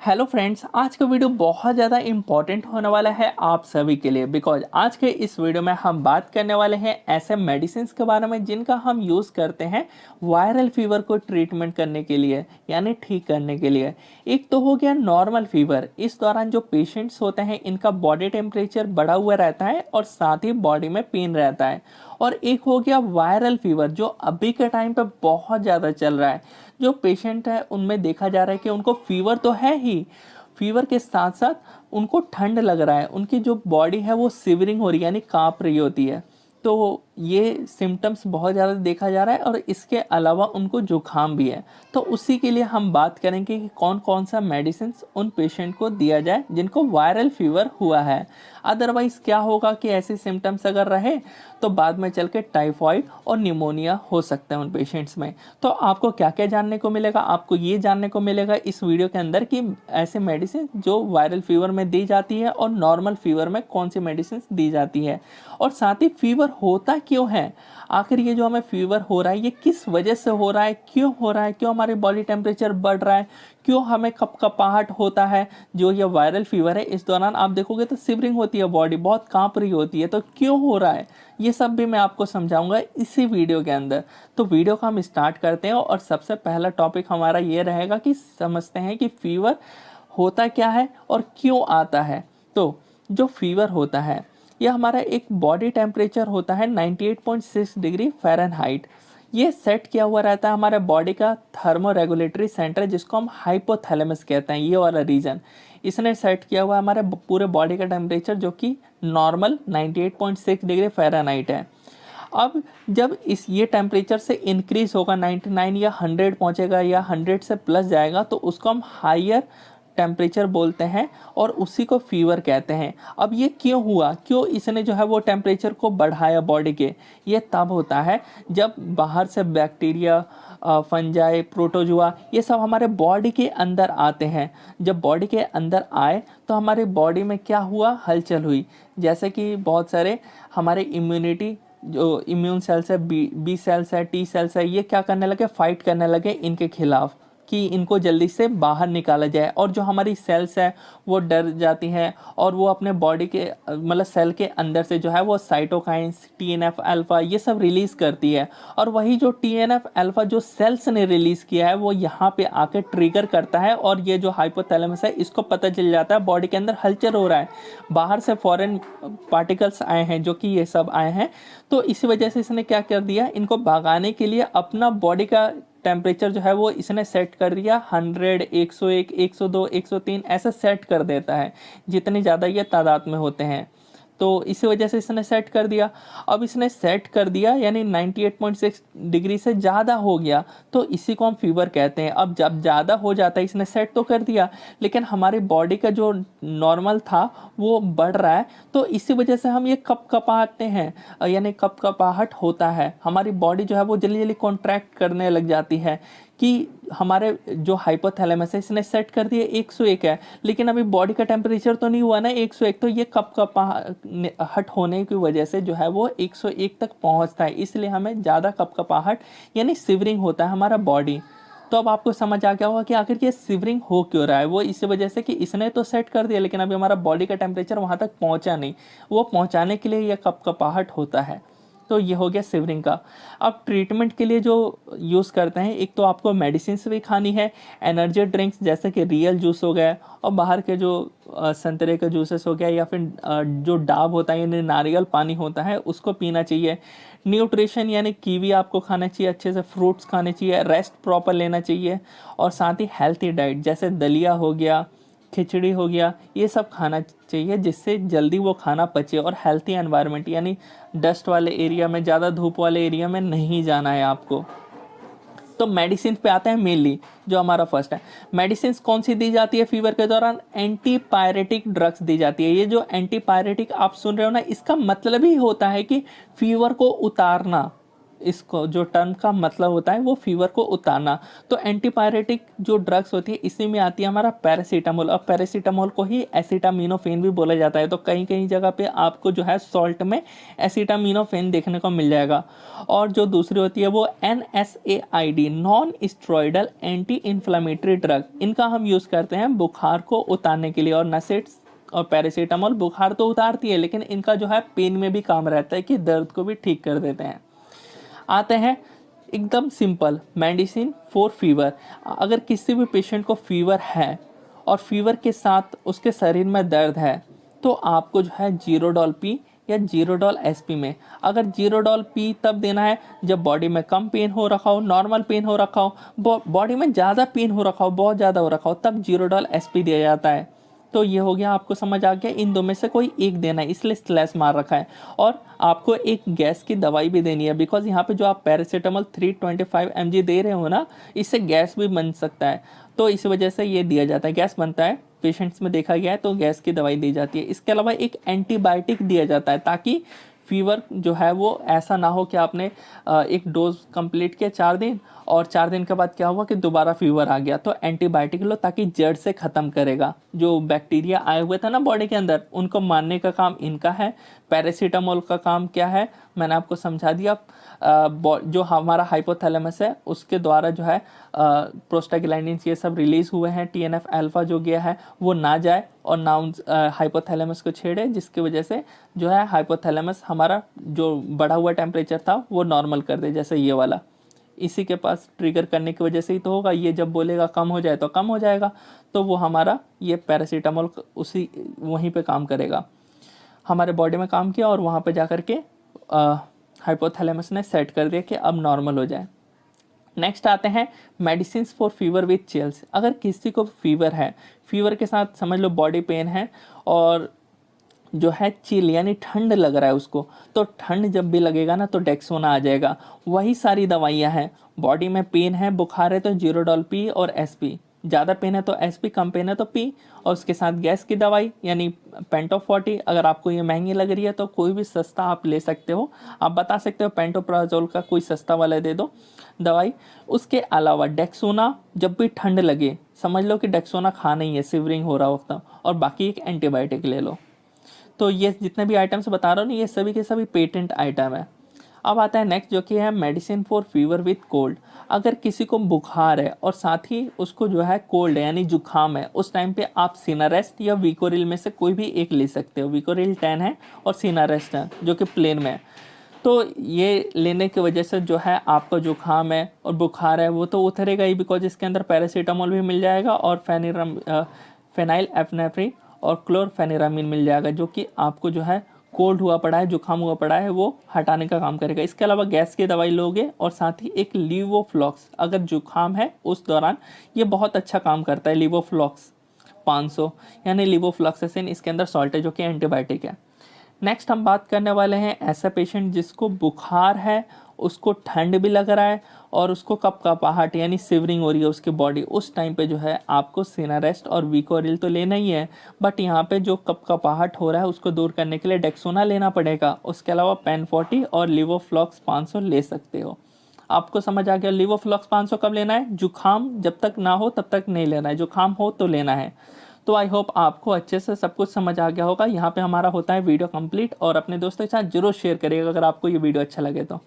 Hello friends, आज का video बहुत ज़्यादा इम्पॉर्टेंट होने वाला है आप सभी के लिए। बिकॉज आज के इस वीडियो में हम बात करने वाले हैं ऐसे मेडिसिन के बारे में जिनका हम यूज़ करते हैं वायरल फीवर को ट्रीटमेंट करने के लिए, यानी ठीक करने के लिए। एक तो हो गया नॉर्मल फीवर। इस दौरान जो पेशेंट्स होते हैं इनका बॉडी टेम्परेचर बढ़ा हुआ रहता है और साथ ही बॉडी में पेन रहता है। और एक हो गया वायरल फीवर, जो अभी के टाइम पे बहुत ज़्यादा चल रहा है। जो पेशेंट है उनमें देखा जा रहा है कि उनको फीवर तो है ही, फीवर के साथ साथ उनको ठंड लग रहा है, उनकी जो बॉडी है वो सिवरिंग हो रही है, यानी कांप रही होती है। तो ये सिम्टम्स बहुत ज़्यादा देखा जा रहा है और इसके अलावा उनको जुकाम भी है। तो उसी के लिए हम बात करेंगे कि कौन कौन सा मेडिसिन उन पेशेंट को दिया जाए जिनको वायरल फीवर हुआ है। अदरवाइज क्या होगा कि ऐसे सिम्टम्स अगर रहे तो बाद में चल के टाइफाइड और निमोनिया हो सकता है उन पेशेंट्स में। तो आपको क्या क्या जानने को मिलेगा, आपको ये जानने को मिलेगा इस वीडियो के अंदर कि ऐसे मेडिसिन जो वायरल फीवर में दी जाती है और नॉर्मल फीवर में कौन सी मेडिसिन दी जाती है, और साथ ही फीवर होता क्यों है। आखिर ये जो हमें फीवर हो रहा है ये किस वजह से हो रहा है, क्यों हो रहा है, क्यों हमारे बॉडी टेम्परेचर बढ़ रहा है, क्यों हमें कपकपाहट होता है। जो ये वायरल फीवर है इस दौरान आप देखोगे तो सिवरिंग होती है, बॉडी बहुत कांप रही होती है। तो क्यों हो रहा है ये सब भी मैं आपको समझाऊंगा इसी वीडियो के अंदर। तो वीडियो को हम स्टार्ट करते हैं और सबसे पहला टॉपिक हमारा ये रहेगा कि समझते हैं कि फीवर होता क्या है और क्यों आता है। तो जो फीवर होता है यह हमारा एक बॉडी टेम्परेचर होता है 98.6 डिग्री फ़ारेनहाइट। ये सेट किया हुआ रहता है हमारे बॉडी का थर्मो रेगुलेटरी सेंटर, जिसको हम हाइपोथैलेमस कहते हैं। ये वाला रीजन इसने सेट किया हुआ है हमारे पूरे बॉडी का टेम्परेचर, जो कि नॉर्मल 98.6 डिग्री फ़ारेनहाइट है। अब जब इस ये टेम्परेचर से इंक्रीज होगा, 99 या 100 पहुंचेगा या 100 से प्लस जाएगा, तो उसको हम हायर टेम्परेचर बोलते हैं और उसी को फीवर कहते हैं। अब ये क्यों हुआ, क्यों इसने जो है वो टेम्परेचर को बढ़ाया बॉडी के, ये तब होता है जब बाहर से बैक्टीरिया, फंजाई, प्रोटोजुआ, ये सब हमारे बॉडी के अंदर आते हैं। जब बॉडी के अंदर आए तो हमारे बॉडी में क्या हुआ, हलचल हुई। जैसे कि बहुत सारे हमारे इम्यूनिटी जो इम्यून सेल्स है, बी सेल्स है, टी सेल्स है, ये क्या करने लगे, फाइट करने लगे इनके खिलाफ कि इनको जल्दी से बाहर निकाला जाए। और जो हमारी सेल्स है वो डर जाती हैं और वो अपने बॉडी के मतलब सेल के अंदर से जो है वो साइटोकाइंस, TNF अल्फा, ये सब रिलीज़ करती है। और वही जो TNF अल्फा जो सेल्स ने रिलीज़ किया है वो यहाँ पे आके ट्रिगर करता है और ये जो हाइपोथैलेमस है इसको पता चल जाता है बॉडी के अंदर हलचल हो रहा है, बाहर से फॉरेन पार्टिकल्स आए हैं जो कि ये सब आए हैं। तो इसी वजह से इसने क्या कर दिया, इनको भगाने के लिए अपना बॉडी का टेम्परेचर जो है वो इसने सेट कर दिया 100, 101, 102, 103 ऐसा सेट कर देता है, जितनी ज़्यादा ये तादाद में होते हैं। तो इसी वजह से इसने सेट कर दिया। अब इसने सेट कर दिया यानी 98.6 डिग्री से ज़्यादा हो गया, तो इसी को हम फीवर कहते हैं। अब जब ज़्यादा हो जाता है, इसने सेट तो कर दिया लेकिन हमारी बॉडी का जो नॉर्मल था वो बढ़ रहा है, तो इसी वजह से हम ये कपकपाते हैं, यानी कपकपाहट होता है। हमारी बॉडी जो है वो जल्दी जल्दी कॉन्ट्रैक्ट करने लग जाती है कि हमारे जो हाइपोथैलेमस है इसने सेट कर दिया 101 है, लेकिन अभी बॉडी का टेम्परेचर तो नहीं हुआ ना 101, तो ये कपकपाहट होने की वजह से जो है वो 101 तक पहुंचता है, इसलिए हमें ज़्यादा कपकपाहट यानी सिवरिंग होता है हमारा बॉडी। तो अब आपको समझ आ गया होगा कि आखिर ये सिवरिंग हो क्यों रहा है। वो इसी वजह से कि इसने तो सेट कर दिया लेकिन अभी हमारा बॉडी का टेम्परेचर वहाँ तक पहुँचा नहीं, वो पहुँचाने के लिए यह कपकपाहट होता है। तो ये हो गया सिवरिंग का। अब ट्रीटमेंट के लिए जो यूज़ करते हैं, एक तो आपको मेडिसिन भी खानी है, एनर्जी ड्रिंक्स जैसे कि रियल जूस हो गया और बाहर के जो संतरे का जूसेस हो गया, या फिर जो डाब होता है यानी नारियल पानी होता है उसको पीना चाहिए। न्यूट्रिशन यानी कीवी आपको खाना चाहिए, अच्छे से फ्रूट्स खाने चाहिए, रेस्ट प्रॉपर लेना चाहिए, और साथ ही हेल्थी डाइट जैसे दलिया हो गया, खिचड़ी हो गया, ये सब खाना चाहिए जिससे जल्दी वो खाना पचे। और हेल्थी एनवायरनमेंट यानी डस्ट वाले एरिया में, ज़्यादा धूप वाले एरिया में नहीं जाना है आपको। तो मेडिसिन पे आते हैं मेनली। जो हमारा फर्स्ट है, मेडिसिन कौन सी दी जाती है फीवर के दौरान, एंटीपायरेटिक ड्रग्स दी जाती है। ये जो एंटीपायरेटिक आप सुन रहे हो ना, इसका मतलब ही होता है कि फीवर को उतारना, इसको जो टर्म का मतलब होता है वो फीवर को उतारना। तो एंटीपायरेटिक जो ड्रग्स होती है इसी में आती है हमारा पैरासीटामोल, और पैरासीटामोल को ही एसिटामिनोफेन भी बोला जाता है। तो कहीं कहीं जगह पे आपको जो है सॉल्ट में एसिटामिनोफेन देखने को मिल जाएगा। और जो दूसरी होती है वो NSAID, non steroidal anti inflammatory drug, इनका हम यूज़ करते हैं बुखार को उतारने के लिए। और नसेट्स और पैरासीटामोल बुखार तो उतारती है, लेकिन इनका जो है पेन में भी काम रहता है कि दर्द को भी ठीक कर देते हैं। आते हैं एकदम सिंपल मेडिसिन फॉर फीवर। अगर किसी भी पेशेंट को फीवर है और फीवर के साथ उसके शरीर में दर्द है, तो आपको जो है जीरोडॉल पी या जीरोडॉल SP में, अगर जीरोडॉल पी तब देना है जब बॉडी में कम पेन हो रखा हो, नॉर्मल पेन हो रखा हो, बॉडी में ज़्यादा पेन हो रखा हो, बहुत ज़्यादा हो रखा हो, तब जीरोडॉल SP दिया जाता है। तो ये हो गया, आपको समझ आ गया, इन दो में से कोई एक देना है, इसलिए स्लैश मार रखा है। और आपको एक गैस की दवाई भी देनी है, बिकॉज यहाँ पे जो आप पैरासीटामोल 325 mg दे रहे हो ना, इससे गैस भी बन सकता है, तो इस वजह से ये दिया जाता है, गैस बनता है पेशेंट्स में देखा गया है, तो गैस की दवाई दी जाती है। इसके अलावा एक एंटीबायोटिक दिया जाता है, ताकि फीवर जो है वो ऐसा ना हो कि आपने एक डोज कंप्लीट किया 4 दिन और 4 दिन के बाद क्या हुआ कि दोबारा फीवर आ गया, तो एंटीबायोटिक लो ताकि जड़ से ख़त्म करेगा। जो बैक्टीरिया आए हुए थे ना बॉडी के अंदर, उनको मारने का काम इनका है। पैरासीटामोल का काम क्या है मैंने आपको समझा दिया। जो हमारा हाइपोथैलेमस है उसके द्वारा जो है प्रोस्टाग्लैंडिन्स ये सब रिलीज हुए हैं, TNF अल्फा जो गया है वो ना जाए और ना हाइपोथैलेमस को छेड़े, जिसकी वजह से जो है हाइपोथैलेमस हमारा जो बढ़ा हुआ टेम्परेचर था वो नॉर्मल कर दे, जैसे ये वाला इसी के पास ट्रिगर करने की वजह से ही तो होगा। ये जब बोलेगा कम हो जाए तो कम हो जाएगा, तो वो हमारा ये पैरासीटामोल उसी वहीं पे काम करेगा, हमारे बॉडी में काम किया और वहाँ पे जाकर के हाइपोथैलेमस ने सेट कर दिया कि अब नॉर्मल हो जाए। नेक्स्ट आते हैं medicine for fever with chills. अगर किसी को फीवर है, फीवर के साथ समझ लो बॉडी पेन है और जो है चिल यानी ठंड लग रहा है उसको, तो ठंड जब भी लगेगा ना तो डेक्सोना आ जाएगा। वही सारी दवाइयाँ हैं, बॉडी में पेन है, बुखार है तो जीरोडॉल पी और SP, ज़्यादा पेन है तो SP, कम पेन है तो पी, और उसके साथ गैस की दवाई यानी पेंटो 40। अगर आपको ये महंगी लग रही है तो कोई भी सस्ता आप ले सकते हो, आप बता सकते हो पेंटोप्राजोल का कोई सस्ता वाला दे दो दवाई। उसके अलावा डेक्सोना जब भी ठंड लगे, समझ लो कि डेक्सोना खाना ही है, सिवरिंग हो रहा होता, और बाकी एक एंटीबायोटिक ले लो। तो ये जितने भी आइटम्स बता रहा हूँ ना, ये सभी के सभी पेटेंट आइटम है। अब आता है नेक्स्ट जो कि है medicine for fever with cold. अगर किसी को बुखार है और साथ ही उसको जो है कोल्ड है यानी जुखाम है, उस टाइम पे आप सिनारेस्ट या विकोरिल में से कोई भी एक ले सकते हो। विकोरिल 10 है और सिनारेस्ट है जो कि प्लेन में है। तो ये लेने की वजह से जो है आपका जुखाम है और बुखार है वो तो उतरेगा ही, बिकॉज इसके अंदर पैरासीटामोल भी मिल जाएगा और फेनाइल एफनेफ्रिन और क्लोरफेनिरामिन मिल जाएगा, जो कि आपको जो है कोल्ड हुआ पड़ा है, जुकाम हुआ पड़ा है, वो हटाने का काम करेगा। इसके अलावा गैस की दवाई लोगे और साथ ही एक लीवोफ्लॉक्स, अगर जुकाम है उस दौरान ये बहुत अच्छा काम करता है। लीवोफ्लॉक्स 500 यानी लीवोफ्लॉक्सासिन, इसके अंदर सॉल्ट है जो कि एंटीबायोटिक है। नेक्स्ट हम बात करने वाले हैं ऐसा पेशेंट जिसको बुखार है, उसको ठंड भी लग रहा है और उसको कपकपाहट यानी सिवरिंग हो रही है उसकी बॉडी। उस टाइम पे जो है आपको सिनारेस्ट और विकोरिल तो लेना ही है, बट यहाँ पे जो कपकपाहट हो रहा है उसको दूर करने के लिए डेक्सोना लेना पड़ेगा। उसके अलावा पेन 40 और लीवोफ्लॉक्स 500 ले सकते हो। आपको समझ आ गया लीवोफ्लॉक्स 500 कब लेना है? जुखाम जब तक ना हो तब तक नहीं लेना है, जुखाम हो तो लेना है। तो आई होप आपको अच्छे से सब कुछ समझ आ गया होगा। यहाँ पे हमारा होता है वीडियो कंप्लीट, और अपने दोस्तों के साथ जरूर शेयर करिएगा अगर आपको ये वीडियो अच्छा लगे तो।